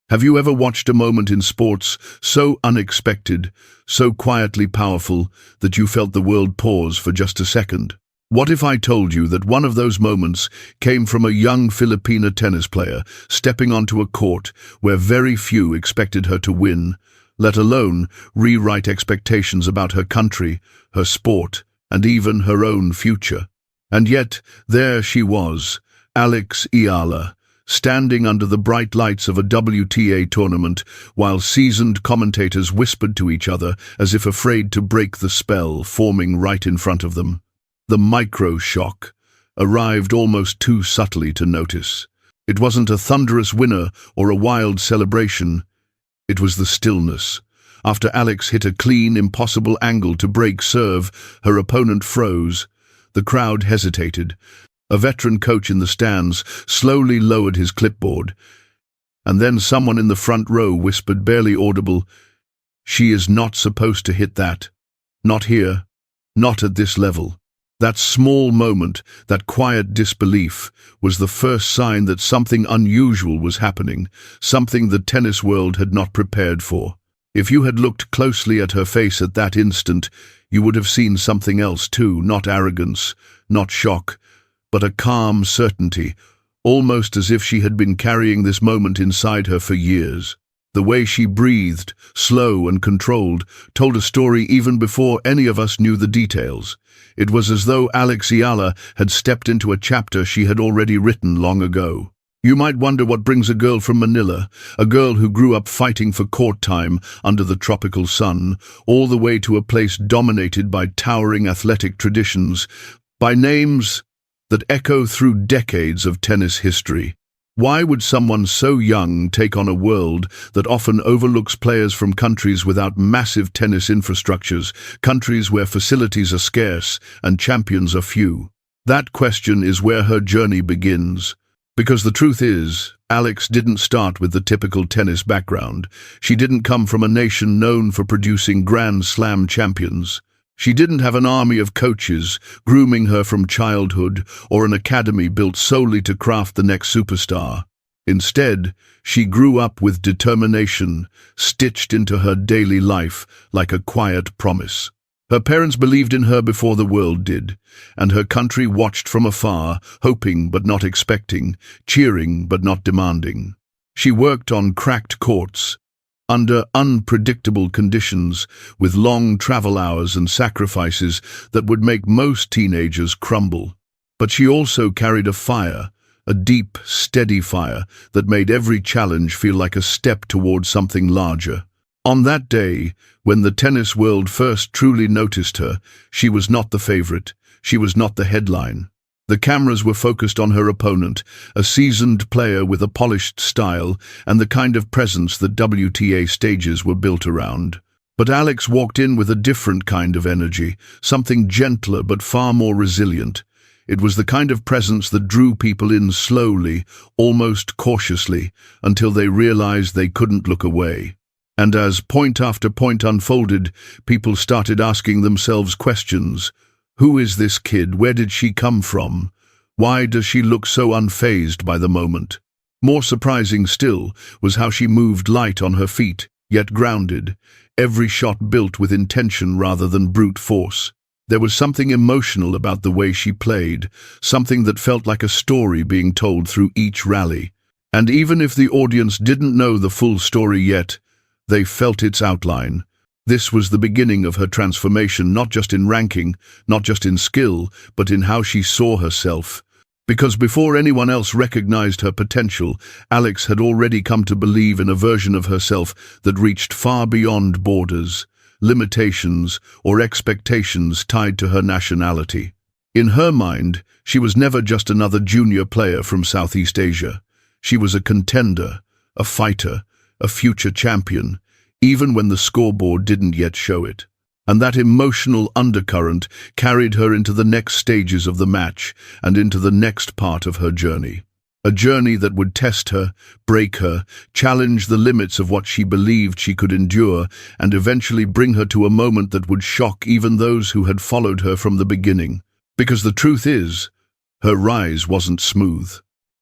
Have you ever watched a moment in sports so unexpected, so quietly powerful, that you felt the world pause for just a second? What if I told you that one of those moments came from a young Filipino tennis player stepping onto a court where very few expected her to win, let alone rewrite expectations about her country, her sport, and even her own future? And yet, there she was, Alex Eala, standing under the bright lights of a WTA tournament while seasoned commentators whispered to each other as if afraid to break the spell forming right in front of them. The micro-shock arrived almost too subtly to notice. It wasn't a thunderous winner or a wild celebration. It was the stillness. After Alex hit a clean, impossible angle to break serve, her opponent froze. The crowd hesitated. A veteran coach in the stands slowly lowered his clipboard, and then someone in the front row whispered, barely audible, "She is not supposed to hit that. Not here. Not at this level." That small moment, that quiet disbelief, was the first sign that something unusual was happening, something the tennis world had not prepared for. If you had looked closely at her face at that instant, you would have seen something else too, not arrogance, not shock, but a calm certainty, almost as if she had been carrying this moment inside her for years. The way she breathed, slow and controlled, told a story even before any of us knew the details. It was as though Alex Eala had stepped into a chapter she had already written long ago. You might wonder what brings a girl from Manila, a girl who grew up fighting for court time under the tropical sun, all the way to a place dominated by towering athletic traditions, by names that echo through decades of tennis history. Why would someone so young take on a world that often overlooks players from countries without massive tennis infrastructures, countries where facilities are scarce and champions are few? That question is where her journey begins. Because the truth is, Alex didn't start with the typical tennis background. She didn't come from a nation known for producing Grand Slam champions. She didn't have an army of coaches grooming her from childhood or an academy built solely to craft the next superstar. Instead, she grew up with determination stitched into her daily life like a quiet promise. Her parents believed in her before the world did, and her country watched from afar, hoping but not expecting, cheering but not demanding. She worked on cracked courts, under unpredictable conditions, with long travel hours and sacrifices that would make most teenagers crumble. But she also carried a fire, a deep, steady fire that made every challenge feel like a step toward something larger. On that day, when the tennis world first truly noticed her, she was not the favorite, she was not the headline. The cameras were focused on her opponent, a seasoned player with a polished style and the kind of presence that WTA stages were built around. But Alex walked in with a different kind of energy, something gentler but far more resilient. It was the kind of presence that drew people in slowly, almost cautiously, until they realized they couldn't look away. And as point after point unfolded, people started asking themselves questions. Who is this kid? Where did she come from? Why does she look so unfazed by the moment? More surprising still was how she moved light on her feet, yet grounded, every shot built with intention rather than brute force. There was something emotional about the way she played, something that felt like a story being told through each rally. And even if the audience didn't know the full story yet, they felt its outline. This was the beginning of her transformation, not just in ranking, not just in skill, but in how she saw herself. Because before anyone else recognized her potential, Alex had already come to believe in a version of herself that reached far beyond borders, limitations, or expectations tied to her nationality. In her mind, she was never just another junior player from Southeast Asia. She was a contender, a fighter, a future champion, even when the scoreboard didn't yet show it. And that emotional undercurrent carried her into the next stages of the match and into the next part of her journey. A journey that would test her, break her, challenge the limits of what she believed she could endure, and eventually bring her to a moment that would shock even those who had followed her from the beginning. Because the truth is, her rise wasn't smooth.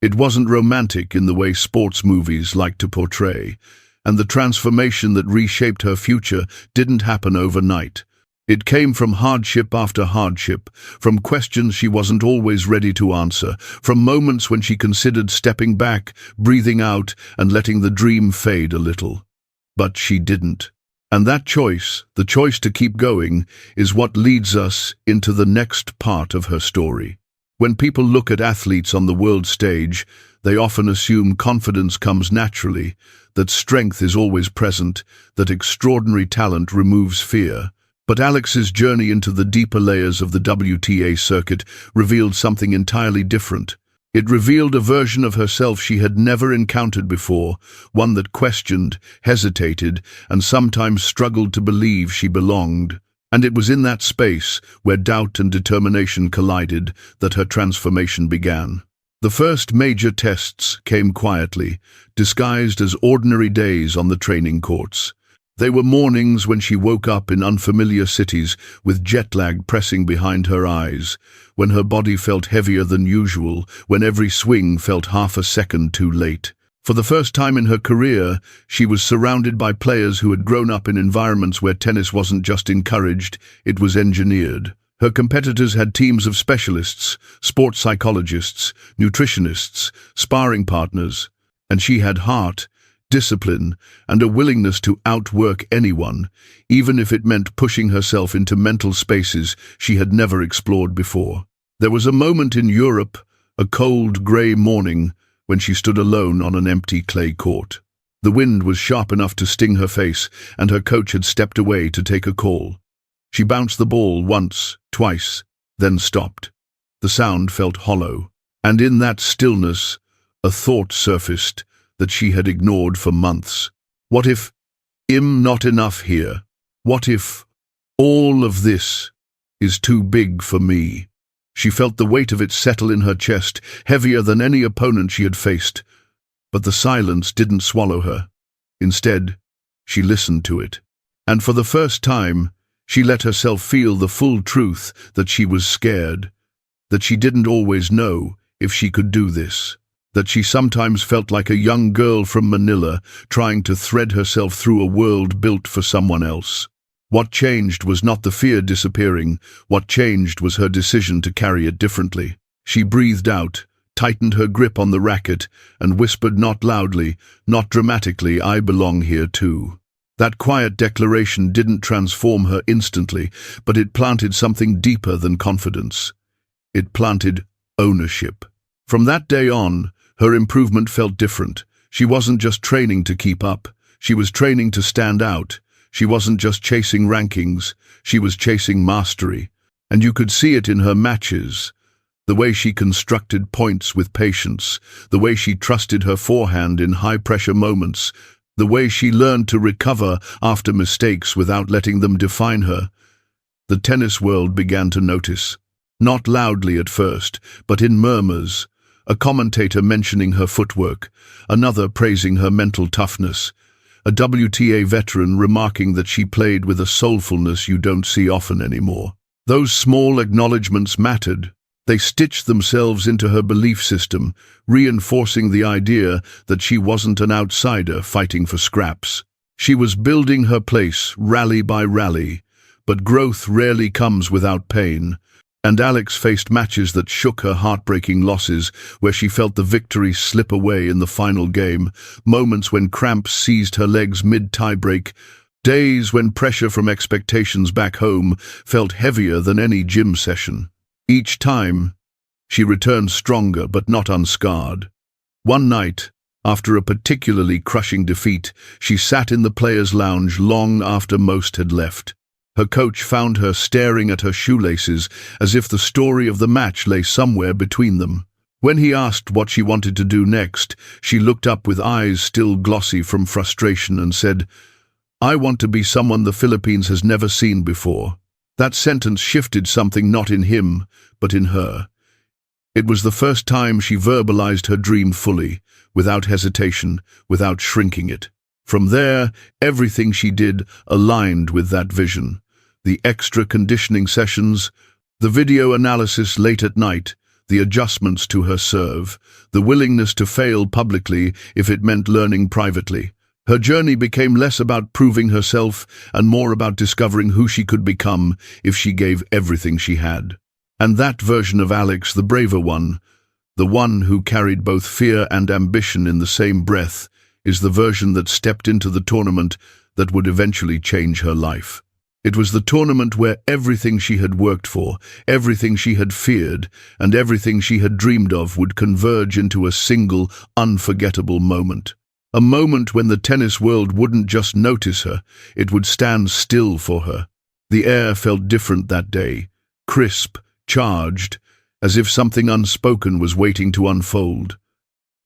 It wasn't romantic in the way sports movies like to portray, and the transformation that reshaped her future didn't happen overnight. It came from hardship after hardship, from questions she wasn't always ready to answer, from moments when she considered stepping back, breathing out, and letting the dream fade a little. But she didn't. And that choice, the choice to keep going, is what leads us into the next part of her story. When people look at athletes on the world stage, they often assume confidence comes naturally, that strength is always present, that extraordinary talent removes fear. But Alex's journey into the deeper layers of the WTA circuit revealed something entirely different. It revealed a version of herself she had never encountered before, one that questioned, hesitated, and sometimes struggled to believe she belonged. And it was in that space, where doubt and determination collided, that her transformation began. The first major tests came quietly, disguised as ordinary days on the training courts. They were mornings when she woke up in unfamiliar cities with jet lag pressing behind her eyes, when her body felt heavier than usual, when every swing felt half a second too late. For the first time in her career, she was surrounded by players who had grown up in environments where tennis wasn't just encouraged, it was engineered. Her competitors had teams of specialists, sports psychologists, nutritionists, sparring partners, and she had heart, discipline, and a willingness to outwork anyone, even if it meant pushing herself into mental spaces she had never explored before. There was a moment in Europe, a cold, grey morning, when she stood alone on an empty clay court. The wind was sharp enough to sting her face, and her coach had stepped away to take a call. She bounced the ball once, twice, then stopped. The sound felt hollow, and in that stillness, a thought surfaced that she had ignored for months. What if I'm not enough here? What if all of this is too big for me? She felt the weight of it settle in her chest, heavier than any opponent she had faced. But the silence didn't swallow her. Instead, she listened to it. And for the first time, she let herself feel the full truth that she was scared, that she didn't always know if she could do this, that she sometimes felt like a young girl from Manila trying to thread herself through a world built for someone else. What changed was not the fear disappearing. What changed was her decision to carry it differently. She breathed out, tightened her grip on the racket, and whispered not loudly, not dramatically, "I belong here too." That quiet declaration didn't transform her instantly, but it planted something deeper than confidence. It planted ownership. From that day on, her improvement felt different. She wasn't just training to keep up. She was training to stand out. She wasn't just chasing rankings. She was chasing mastery. And you could see it in her matches. The way she constructed points with patience. The way she trusted her forehand in high-pressure moments. The way she learned to recover after mistakes without letting them define her. The tennis world began to notice. Not loudly at first, but in murmurs. A commentator mentioning her footwork, another praising her mental toughness, a WTA veteran remarking that she played with a soulfulness you don't see often anymore. Those small acknowledgements mattered. They stitched themselves into her belief system, reinforcing the idea that she wasn't an outsider fighting for scraps. She was building her place, rally by rally, but growth rarely comes without pain. And Alex faced matches that shook her, heartbreaking losses, where she felt the victory slip away in the final game, moments when cramps seized her legs mid-tiebreak, days when pressure from expectations back home felt heavier than any gym session. Each time, she returned stronger but not unscarred. One night, after a particularly crushing defeat, she sat in the players' lounge long after most had left. Her coach found her staring at her shoelaces as if the story of the match lay somewhere between them. When he asked what she wanted to do next, she looked up with eyes still glossy from frustration and said, "I want to be someone the Philippines has never seen before." That sentence shifted something not in him, but in her. It was the first time she verbalized her dream fully, without hesitation, without shrinking it. From there, everything she did aligned with that vision. The extra conditioning sessions, the video analysis late at night, the adjustments to her serve, the willingness to fail publicly if it meant learning privately. Her journey became less about proving herself and more about discovering who she could become if she gave everything she had. And that version of Alex, the braver one, the one who carried both fear and ambition in the same breath, is the version that stepped into the tournament that would eventually change her life. It was the tournament where everything she had worked for, everything she had feared, and everything she had dreamed of would converge into a single, unforgettable moment. A moment when the tennis world wouldn't just notice her, it would stand still for her. The air felt different that day, crisp, charged, as if something unspoken was waiting to unfold.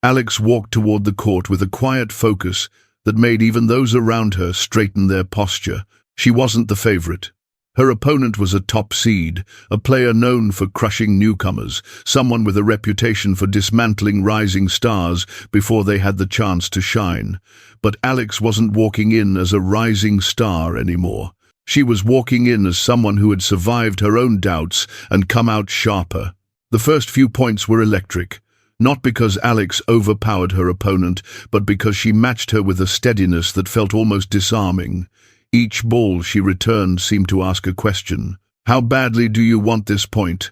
Alex walked toward the court with a quiet focus that made even those around her straighten their posture. She wasn't the favorite. Her opponent was a top seed, a player known for crushing newcomers, someone with a reputation for dismantling rising stars before they had the chance to shine. But Alex wasn't walking in as a rising star anymore. She was walking in as someone who had survived her own doubts and come out sharper. The first few points were electric, not because Alex overpowered her opponent, but because she matched her with a steadiness that felt almost disarming. Each ball she returned seemed to ask a question. How badly do you want this point?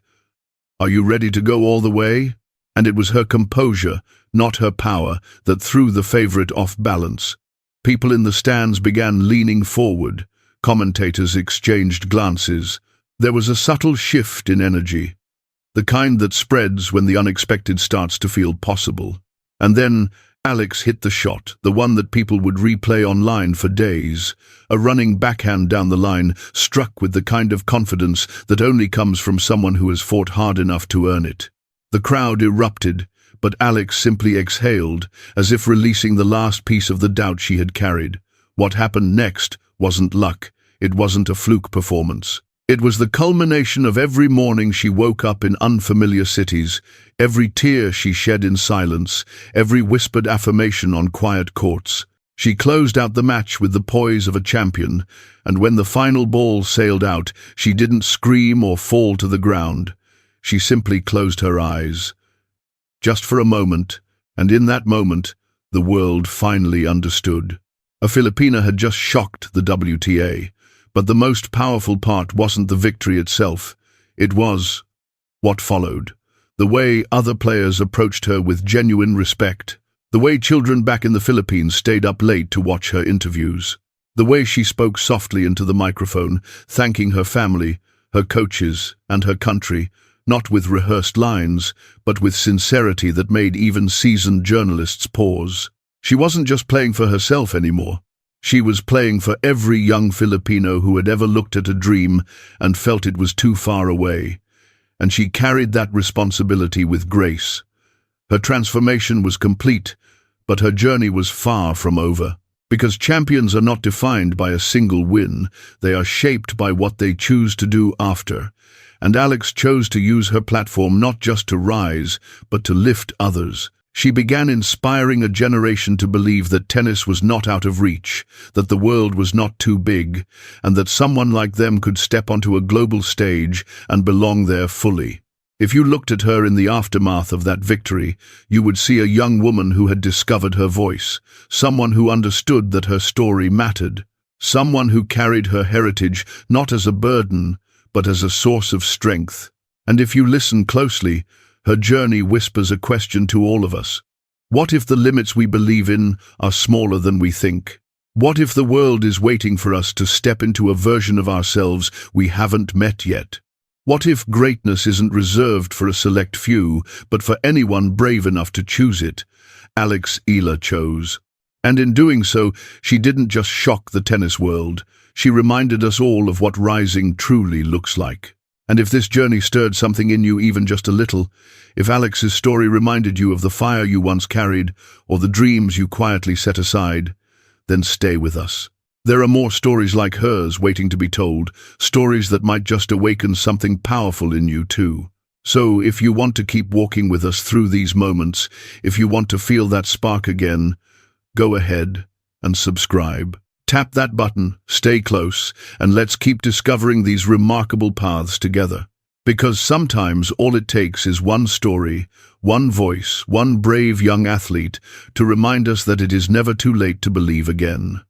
Are you ready to go all the way? And it was her composure, not her power, that threw the favorite off balance. People in the stands began leaning forward. Commentators exchanged glances. There was a subtle shift in energy, the kind that spreads when the unexpected starts to feel possible. And then Alex hit the shot, the one that people would replay online for days. A running backhand down the line, struck with the kind of confidence that only comes from someone who has fought hard enough to earn it. The crowd erupted, but Alex simply exhaled, as if releasing the last piece of the doubt she had carried. What happened next wasn't luck. It wasn't a fluke performance. It was the culmination of every morning she woke up in unfamiliar cities, every tear she shed in silence, every whispered affirmation on quiet courts. She closed out the match with the poise of a champion, and when the final ball sailed out, she didn't scream or fall to the ground. She simply closed her eyes. Just for a moment, and in that moment, the world finally understood. A Filipina had just shocked the WTA. But the most powerful part wasn't the victory itself. It was what followed. The way other players approached her with genuine respect. The way children back in the Philippines stayed up late to watch her interviews. The way she spoke softly into the microphone, thanking her family, her coaches, and her country, not with rehearsed lines, but with sincerity that made even seasoned journalists pause. She wasn't just playing for herself anymore. She was playing for every young Filipino who had ever looked at a dream and felt it was too far away. And she carried that responsibility with grace. Her transformation was complete, but her journey was far from over. Because champions are not defined by a single win, they are shaped by what they choose to do after. And Alex chose to use her platform not just to rise, but to lift others. She began inspiring a generation to believe that tennis was not out of reach, that the world was not too big, and that someone like them could step onto a global stage and belong there fully. If you looked at her in the aftermath of that victory, you would see a young woman who had discovered her voice, someone who understood that her story mattered, someone who carried her heritage not as a burden, but as a source of strength. And if you listen closely, her journey whispers a question to all of us. What if the limits we believe in are smaller than we think? What if the world is waiting for us to step into a version of ourselves we haven't met yet? What if greatness isn't reserved for a select few, but for anyone brave enough to choose it? Alex Eala chose. And in doing so, she didn't just shock the tennis world. She reminded us all of what rising truly looks like. And if this journey stirred something in you even just a little, if Alex's story reminded you of the fire you once carried or the dreams you quietly set aside, then stay with us. There are more stories like hers waiting to be told, stories that might just awaken something powerful in you too. So if you want to keep walking with us through these moments, if you want to feel that spark again, go ahead and subscribe. Tap that button, stay close, and let's keep discovering these remarkable paths together. Because sometimes all it takes is one story, one voice, one brave young athlete to remind us that it is never too late to believe again.